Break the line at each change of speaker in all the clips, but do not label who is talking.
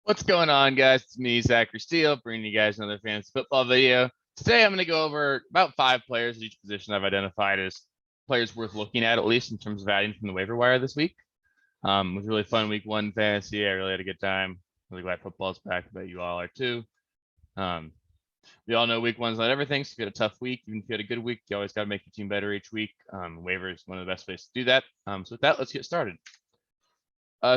What's going on, guys? It's me, Zachary Steele, bringing you guys another fantasy football video. Today, I'm going to go over about 5 players at each position I've identified as players worth looking at least in terms of adding from the waiver wire this week. It was a really fun week 1 fantasy. I really had a good time. Really glad football's back. I bet you all are too. We all know week 1's not everything, so if you had a tough week, even if you had a good week, you always got to make your team better each week. Waivers is one of the best ways to do that. So with that, let's get started.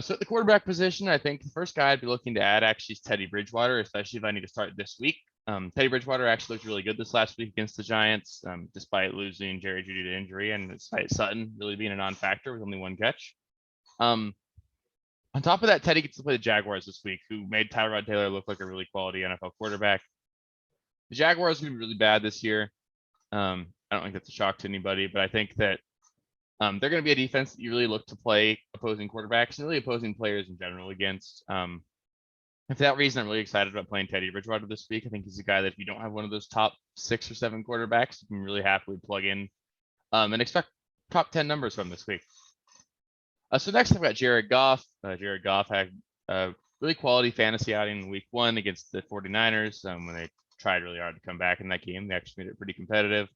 So at the quarterback position, I think the first guy I'd be looking to add actually is Teddy Bridgewater, especially if I need to start this week. Teddy Bridgewater actually looked really good this last week against the Giants, despite losing Jerry Jeudy to injury and despite Sutton really being a non-factor with only 1 catch. On top of that, Teddy gets to play the Jaguars this week, who made Tyrod Taylor look like a really quality NFL quarterback. The Jaguars are going to be really bad this year. I don't think that's a shock to anybody, but I think that they're going to be a defense that you really look to play opposing quarterbacks and really opposing players in general against. And for that reason, I'm really excited about playing Teddy Bridgewater this week. I think he's a guy that if you don't have one of those top 6 or 7 quarterbacks, you can really happily plug in and expect top 10 numbers from this week. So next, I've got Jared Goff. Jared Goff had a really quality fantasy outing in week 1 against the 49ers when they tried really hard to come back in that game. They actually made it pretty competitive.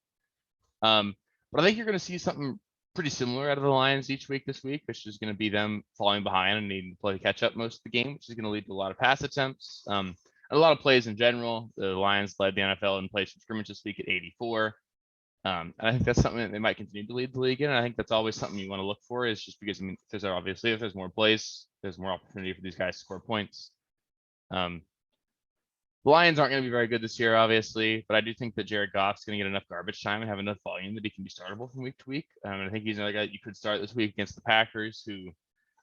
But I think you're going to see something pretty similar out of the Lions each week this week, which is going to be them falling behind and needing to play catch up most of the game, which is going to lead to a lot of pass attempts and a lot of plays in general. The Lions led the NFL in plays from scrimmage this week at 84. And I think that's something that they might continue to lead the league in. And I think that's always something you want to look for, is just because, I mean, if there's more plays, there's more opportunity for these guys to score points. The Lions aren't going to be very good this year, obviously, but I do think that Jared Goff's going to get enough garbage time and have enough volume that he can be startable from week to week. And I think he's another guy that you could start this week against the Packers, who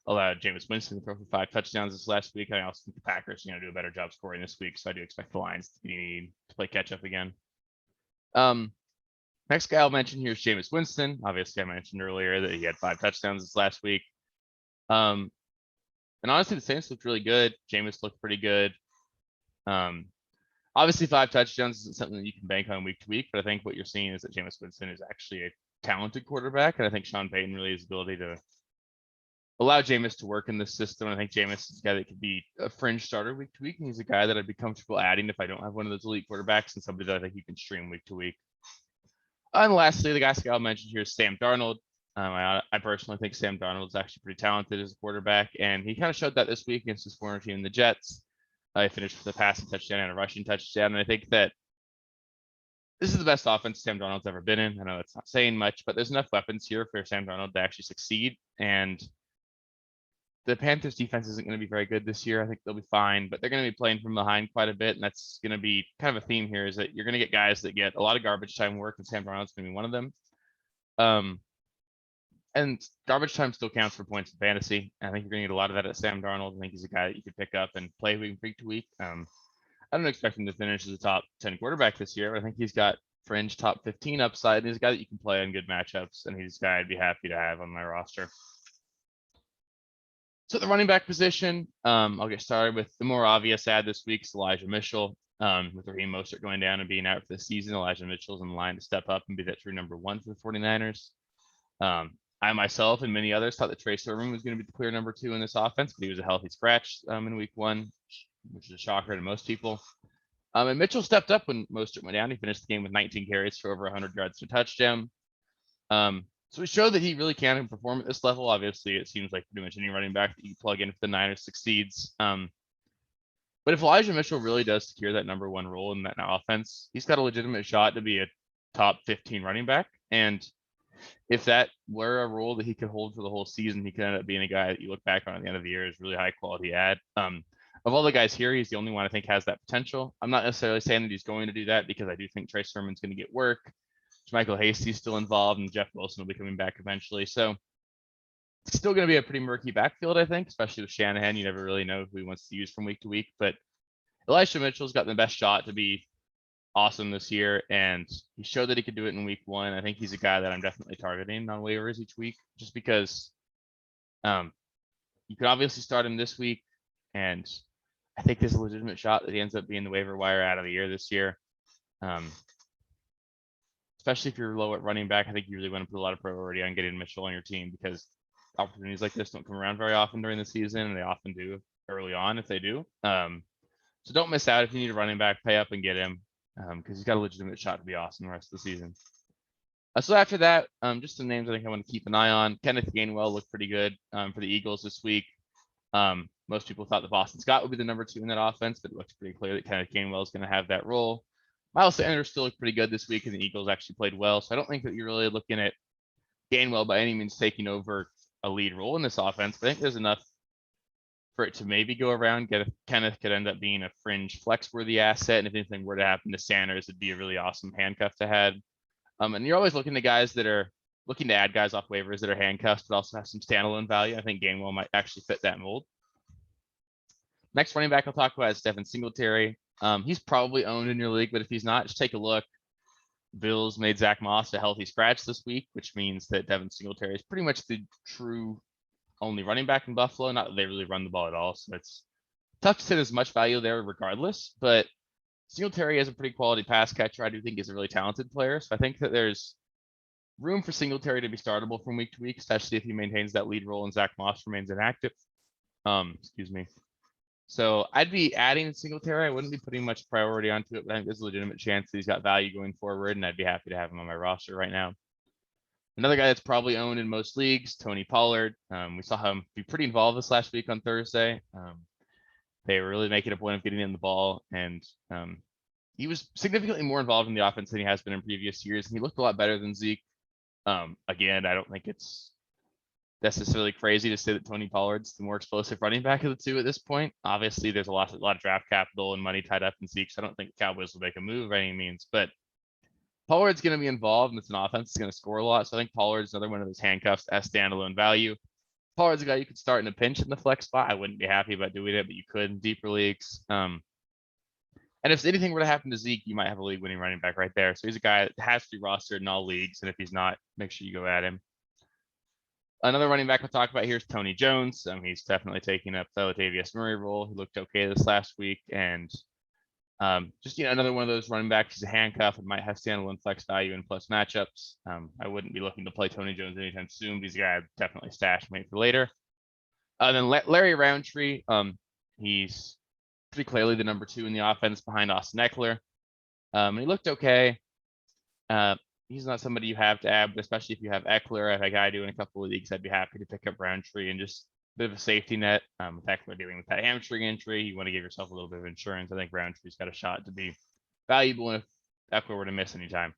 allowed Jameis Winston to throw for 5 touchdowns this last week. I also think the Packers are going to do a better job scoring this week, so I do expect the Lions to play catch up again. Next guy I'll mention here is Jameis Winston. Obviously, I mentioned earlier that he had 5 touchdowns this last week. And honestly, the Saints looked really good. Jameis looked pretty good. Obviously 5 touchdowns isn't something that you can bank on week to week, but I think what you're seeing is that Jameis Winston is actually a talented quarterback, and I think Sean Payton really has the ability to allow Jameis to work in this system. I think Jameis is a guy that could be a fringe starter week to week, and he's a guy that I'd be comfortable adding if I don't have one of those elite quarterbacks, and somebody that I think you can stream week to week. And lastly, the guy I'll mention here is Sam Darnold. I personally think Sam Darnold is actually pretty talented as a quarterback, and he kind of showed that this week against his former team, the Jets. I finished with a passing touchdown and a rushing touchdown. And I think that this is the best offense Sam Darnold's ever been in. I know it's not saying much, but there's enough weapons here for Sam Darnold to actually succeed. And the Panthers defense isn't going to be very good this year. I think they'll be fine, but they're going to be playing from behind quite a bit. And that's going to be kind of a theme here, is that you're going to get guys that get a lot of garbage time work, and Sam Darnold's going to be one of them. And garbage time still counts for points in fantasy. I think you're going to get a lot of that at Sam Darnold. I think he's a guy that you could pick up and play week to week. I don't expect him to finish as a top 10 quarterback this year, but I think he's got fringe top 15 upside. And he's a guy that you can play on good matchups, and he's a guy I'd be happy to have on my roster. So at the running back position, I'll get started with the more obvious add this week is Elijah Mitchell. With Raheem Mostert going down and being out for the season, Elijah Mitchell's in line to step up and be that true number 1 for the 49ers. I myself and many others thought that Trey Sermon was going to be the clear number 2 in this offense, but he was a healthy scratch in week 1, which is a shocker to most people. And Mitchell stepped up when Mostert went down. He finished the game with 19 carries for over 100 yards to touchdown. So he showed that he really can perform at this level. Obviously, it seems like pretty much any running back that you plug in for the Niners succeeds. But if Elijah Mitchell really does secure that number 1 role in that offense, he's got a legitimate shot to be a top 15 running back. And if that were a role that he could hold for the whole season, he could end up being a guy that you look back on at the end of the year as really high quality ad. Of all the guys here, he's the only one I think has that potential. I'm not necessarily saying that he's going to do that, because I do think Trey Sermon's going to get work. Michael Hasty's still involved, and Jeff Wilson will be coming back eventually. So it's still going to be a pretty murky backfield, I think, especially with Shanahan. You never really know who he wants to use from week to week. But Elijah Mitchell's got the best shot to be awesome this year, and he showed that he could do it in week 1. I think he's a guy that I'm definitely targeting on waivers each week, just because you can obviously start him this week, and I think there's a legitimate shot that he ends up being the waiver wire out of the year this year. Especially if you're low at running back, I think you really want to put a lot of priority on getting Mitchell on your team, because opportunities like this don't come around very often during the season, and they often do early on if they do. So don't miss out if you need a running back, pay up and get him because he's got a legitimate shot to be awesome the rest of the season. So after that, just some names I think I want to keep an eye on. Kenneth Gainwell looked pretty good for the Eagles this week. Most people thought that Boston Scott would be the number 2 in that offense, but it looks pretty clear that Kenneth Gainwell is going to have that role. Miles Sanders still looked pretty good this week, and the Eagles actually played well. So I don't think that you're really looking at Gainwell by any means taking over a lead role in this offense, but I think there's enough for it to maybe go around. Kenneth could end up being a fringe flex-worthy asset, and if anything were to happen to Sanders, it'd be a really awesome handcuff to have. And you're always looking to guys that are looking to add guys off waivers that are handcuffs, but also have some standalone value. I think Gainwell might actually fit that mold. Next running back I'll talk about is Devin Singletary. He's probably owned in your league, but if he's not, just take a look. Bills made Zach Moss a healthy scratch this week, which means that Devin Singletary is pretty much the true only running back in Buffalo. Not that they really run the ball at all, so it's tough to say there's much value there regardless, but Singletary is a pretty quality pass catcher. I do think he's a really talented player, so I think that there's room for Singletary to be startable from week to week, especially if he maintains that lead role and Zach Moss remains inactive. Excuse me. So I'd be adding Singletary. I wouldn't be putting much priority onto it, but I think there's a legitimate chance that he's got value going forward, and I'd be happy to have him on my roster right now. Another guy that's probably owned in most leagues, Tony Pollard. We saw him be pretty involved this last week on Thursday. They were really making a point of getting in the ball, and he was significantly more involved in the offense than he has been in previous years, and he looked a lot better than Zeke. Again, I don't think it's necessarily crazy to say that Tony Pollard's the more explosive running back of the two at this point. Obviously, there's a lot of draft capital and money tied up in Zeke, so I don't think the Cowboys will make a move by any means, but Pollard's going to be involved, and it's an offense that's going to score a lot, so I think Pollard's another one of those handcuffs as standalone value. Pollard's a guy you could start in a pinch in the flex spot. I wouldn't be happy about doing it, but you could in deeper leagues. And if anything were to happen to Zeke, you might have a league-winning running back right there. So he's a guy that has to be rostered in all leagues, and if he's not, make sure you go at him. Another running back we'll talk about here is Tony Jones. He's definitely taking up the Latavius Murray role. He looked okay this last week, and just another one of those running backs. He's a handcuff and might have standalone flex value in plus matchups. I wouldn't be looking to play Tony Jones anytime soon. He's a guy I'd definitely stash and wait for later. Then Larry Roundtree. He's pretty clearly the number 2 in the offense behind Austin Eckler. He looked okay. He's not somebody you have to add, but especially if you have Eckler, like I do in a couple of leagues, I'd be happy to pick up Roundtree and just a bit of a safety net. With Eckler dealing with that hamstring injury, you want to give yourself a little bit of insurance. I think Roundtree's got a shot to be valuable if Eckler were to miss any time.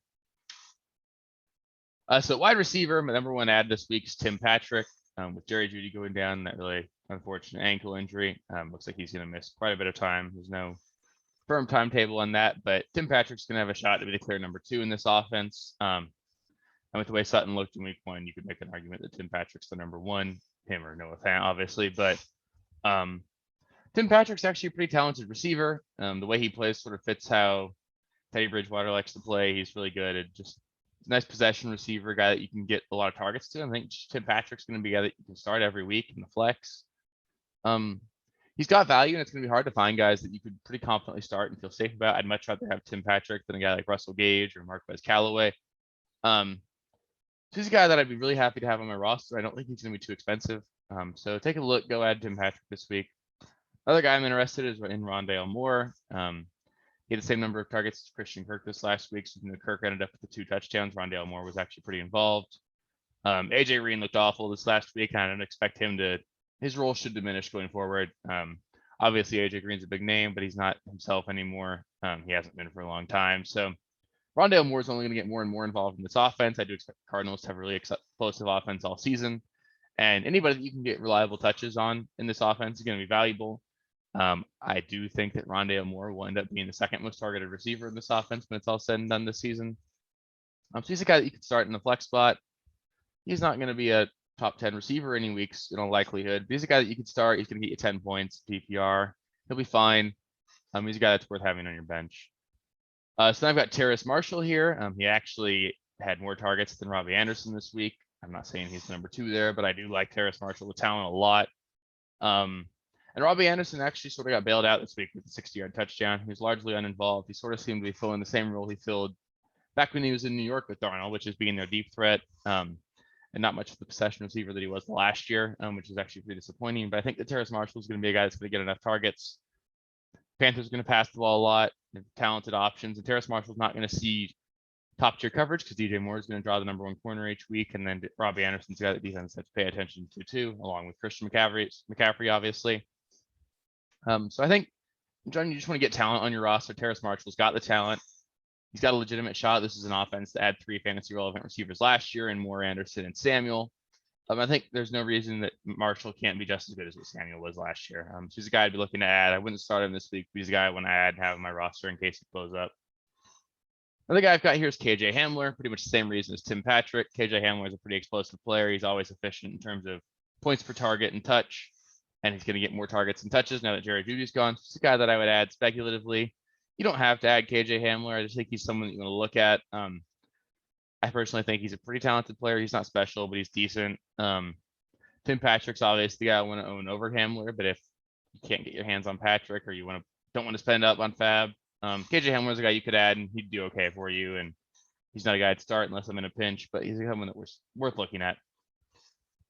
So wide receiver, my number 1 add this week is Tim Patrick. With Jerry Jeudy going down, that really unfortunate ankle injury. Looks like he's going to miss quite a bit of time. There's no firm timetable on that, but Tim Patrick's going to have a shot to be the clear number 2 in this offense. And with the way Sutton looked in week 1, you could make an argument that Tim Patrick's the number 1, him or Noah Fant, obviously, but Tim Patrick's actually a pretty talented receiver. The way he plays sort of fits how Teddy Bridgewater likes to play. He's really good at just nice possession receiver, guy that you can get a lot of targets to. I think Tim Patrick's going to be a guy that you can start every week in the flex. He's got value, and it's going to be hard to find guys that you could pretty confidently start and feel safe about. I'd much rather have Tim Patrick than a guy like Russell Gage or Marquez Callaway. So he's a guy that I'd be really happy to have on my roster. I don't think he's going to be too expensive. So take a look, go add Tim Patrick this week. Another guy I'm interested in is in Rondale Moore. He had the same number of targets as Christian Kirk this last week, so Kirk ended up with the 2 touchdowns. Rondale Moore was actually pretty involved. AJ Green looked awful this last week. I don't expect him to. His role should diminish going forward. Obviously, AJ Green's a big name, but he's not himself anymore. He hasn't been for a long time. So Rondale Moore is only going to get more and more involved in this offense. I do expect the Cardinals to have a really explosive offense all season. And anybody that you can get reliable touches on in this offense is going to be valuable. I do think that Rondale Moore will end up being the 2nd most targeted receiver in this offense when it's all said and done this season. So he's a guy that you can start in the flex spot. He's not going to be a top 10 receiver any weeks in all likelihood. But he's a guy that you can start. He's going to get you 10 points PPR. He'll be fine. He's a guy that's worth having on your bench. So then I've got Terrace Marshall here. He actually had more targets than Robbie Anderson this week. I'm not saying he's number 2 there, but I do like Terrace Marshall with talent a lot. And Robbie Anderson actually sort of got bailed out this week with a 60-yard touchdown. He was largely uninvolved. He sort of seemed to be filling the same role he filled back when he was in New York with Darnold, which is being their deep threat. and not much of the possession receiver that he was last year, which is actually pretty disappointing. But I think that Terrace Marshall is going to be a guy that's going to get enough targets. Panthers are going to pass the ball a lot. They're talented options, and Terrace Marshall's not going to see top tier coverage because DJ Moore is going to draw the number 1 corner each week, and then Robbie Anderson's got the defense to pay attention to too, along with Christian McCaffrey, obviously. So I think, John, you just want to get talent on your roster. Terrace Marshall's got the talent. He's got a legitimate shot. This is an offense to add 3 fantasy relevant receivers last year, and Moore, Anderson, and Samuel. I think there's no reason that Marshall can't be just as good as what Samuel was last year. So he's a guy I'd be looking to add. I wouldn't start him this week, but he's a guy I want to add and have in my roster in case he blows up. Another guy I've got here is KJ Hamler, pretty much the same reason as Tim Patrick. KJ Hamler is a pretty explosive player. He's always efficient in terms of points per target and touch, and he's going to get more targets and touches now that Jerry Jeudy's gone. So he's a guy that I would add speculatively. You don't have to add KJ Hamler. I just think he's someone that you want to look at. I personally think he's a pretty talented player. He's not special, but he's decent. Tim Patrick's obviously the guy I want to own over Hamler, but if you can't get your hands on Patrick or you don't want to spend up on Fab, KJ Hamler is a guy you could add and he'd do okay for you. And he's not a guy to start unless I'm in a pinch, but he's someone that was worth looking at.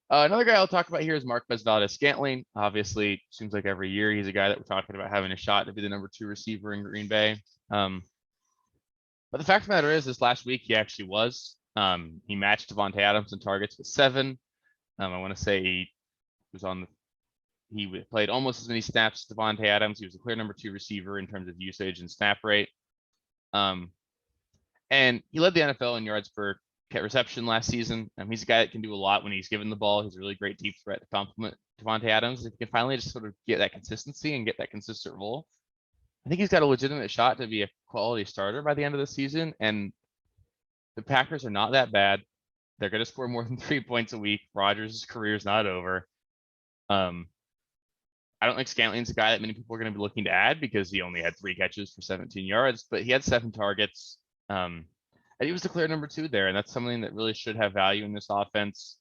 Another guy I'll talk about here is Marquez Valdes-Scantling. Obviously, seems like every year he's a guy that we're talking about having a shot to be the number 2 receiver in Green Bay. But the fact of the matter is, this last week he actually was. He matched Devontae Adams in targets with 7. I want to say he played almost as many snaps as Devontae Adams. He was a clear number 2 receiver in terms of usage and snap rate. And he led the NFL in yards per reception last season. He's a guy that can do a lot when he's given the ball. He's a really great deep threat to complement Devontae Adams. If he can finally just sort of get that consistency and get that consistent role, I think he's got a legitimate shot to be a quality starter by the end of the season. And the Packers are not that bad. They're going to score more than 3 points a week. Rodgers' career is not over. I don't think Scantling's a guy that many people are going to be looking to add because he only had 3 catches for 17 yards, but he had 7 targets. And he was the clear number 2 there, and that's something that really should have value in this offense.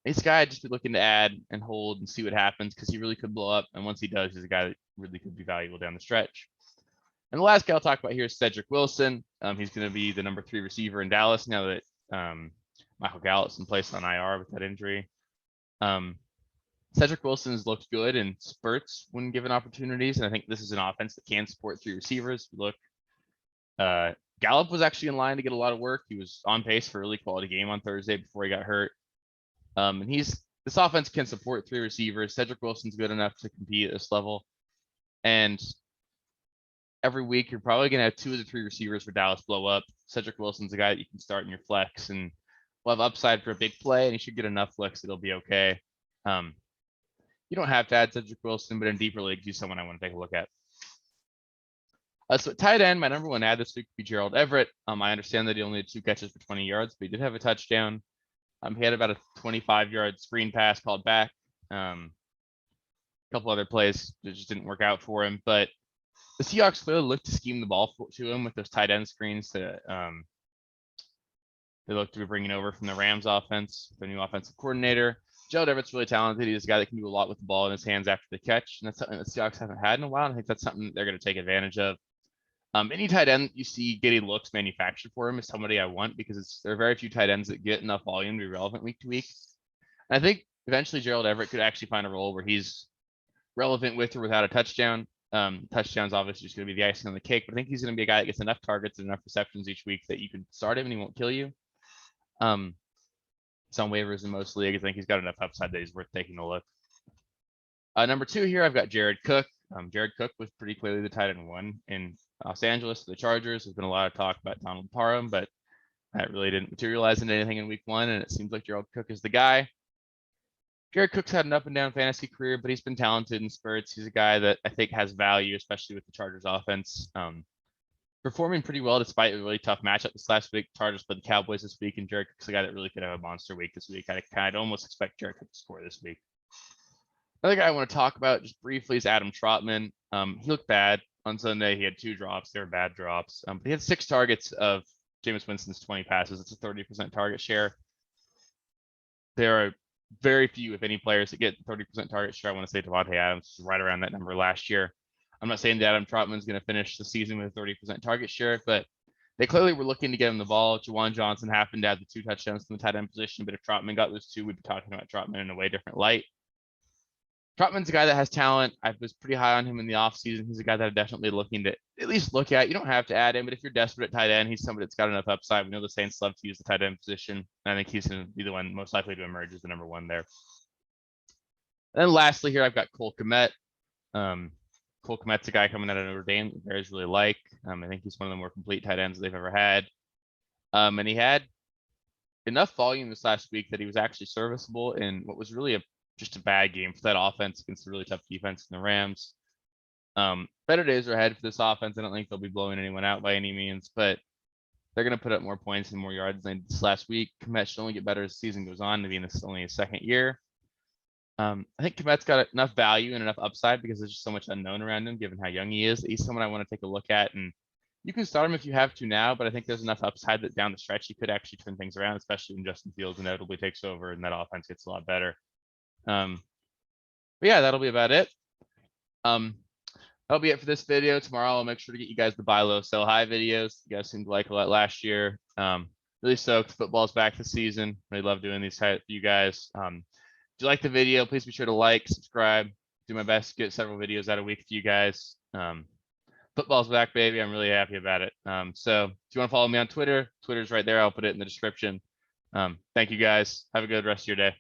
He's a guy I'd just be looking to add and hold and see what happens because he really could blow up. And once he does, he's a guy that really could be valuable down the stretch. And the last guy I'll talk about here is Cedric Wilson. He's going to be the number 3 receiver in Dallas now that Michael Gallup's in place on IR with that injury. Cedric Wilson has looked good in spurts when given opportunities, and I think this is an offense that can support 3 receivers. Look, Gallup was actually in line to get a lot of work. He was on pace for a really quality game on Thursday before he got hurt. And this offense can support 3 receivers. Cedric Wilson's good enough to compete at this level, and every week you're probably going to have 2 of the 3 receivers for Dallas blow up. Cedric Wilson's a guy that you can start in your flex and will have upside for a big play, and he should get enough flex that it'll be okay. You don't have to add Cedric Wilson, but in deeper leagues, he's someone I want to take a look at. So tight end, my number 1 add this week would be Gerald Everett. I understand that he only had 2 catches for 20 yards, but he did have a touchdown. He had about a 25-yard screen pass called back. A couple other plays that just didn't work out for him, but the Seahawks clearly looked to scheme the ball to him with those tight end screens that they look to be bringing over from the Rams offense, the new offensive coordinator. Gerald Everett's really talented. He's a guy that can do a lot with the ball in his hands after the catch, and that's something the Seahawks haven't had in a while. And I think that's something they're going to take advantage of. Any tight end you see getting looks manufactured for him is somebody I want because there are very few tight ends that get enough volume to be relevant week to week. And I think eventually Gerald Everett could actually find a role where he's relevant with or without a touchdown. Touchdowns obviously just going to be the icing on the cake, but I think he's going to be a guy that gets enough targets and enough receptions each week that you can start him and he won't kill you. It's on waivers in most leagues. I think he's got enough upside that he's worth taking a look. Number 2 here, I've got Jared Cook. Jared Cook was pretty clearly the tight end 1 in Los Angeles. The Chargers. There's been a lot of talk about Donald Parham, but that really didn't materialize into anything in week 1, and it seems like Jared Cook is the guy. Jared Cook's had an up and down fantasy career, but he's been talented in spurts. He's a guy that I think has value, especially with the Chargers offense. Performing pretty well despite a really tough matchup this last week. Chargers played the Cowboys this week, and Jared Cook's a guy that really could have a monster week this week. I'd almost expect Jared Cook to score this week. Another guy I want to talk about just briefly is Adam Trotman. He looked bad on Sunday. He had 2 drops. They were bad drops. But he had 6 targets of Jameis Winston's 20 passes. It's a 30% target share. There are very few, if any, players that get 30% target share. I want to say Devontae Adams is right around that number last year. I'm not saying that Adam Trotman is going to finish the season with a 30% target share, but They clearly were looking to get him the ball. Juwan Johnson happened to have the 2 touchdowns from the tight end position, but if Trotman got those 2, we'd be talking about Trotman in a way different light. Trotman's a guy that has talent. I was pretty high on him in the offseason. He's a guy that I'm definitely looking to at least look at. You don't have to add him, but if you're desperate at tight end, he's somebody that's got enough upside. We know the Saints love to use the tight end position. And I think he's going to be the one most likely to emerge as the number 1 there. And then lastly here, I've got Cole Kmet. Cole Kmet's a guy coming out of Notre Dame the Bears really like. I think he's one of the more complete tight ends they've ever had. And he had enough volume this last week that he was actually serviceable in what was really just a bad game for that offense against a really tough defense in the Rams. Better days are ahead for this offense. I don't think they'll be blowing anyone out by any means, but they're going to put up more points and more yards than they did this last week. Kmet should only get better as the season goes on, to be in this only his 2nd year. I think Kmet's got enough value and enough upside because there's just so much unknown around him, given how young he is. He's someone I want to take a look at, and you can start him if you have to now, but I think there's enough upside that down the stretch he could actually turn things around, especially when Justin Fields inevitably takes over and that offense gets a lot better. But yeah, that'll be about it. That'll be it for this video. Tomorrow I'll make sure to get you guys the buy low, sell high videos. You guys seemed to like a lot last year. Really stoked. Football's back this season. Really love doing these for you guys. If you like the video, please be sure to like, subscribe. Do my best to get several videos out a week for you guys. Football's back, baby. I'm really happy about it. So if you want to follow me on Twitter, Twitter's right there. I'll put it in the description. Thank you guys. Have a good rest of your day.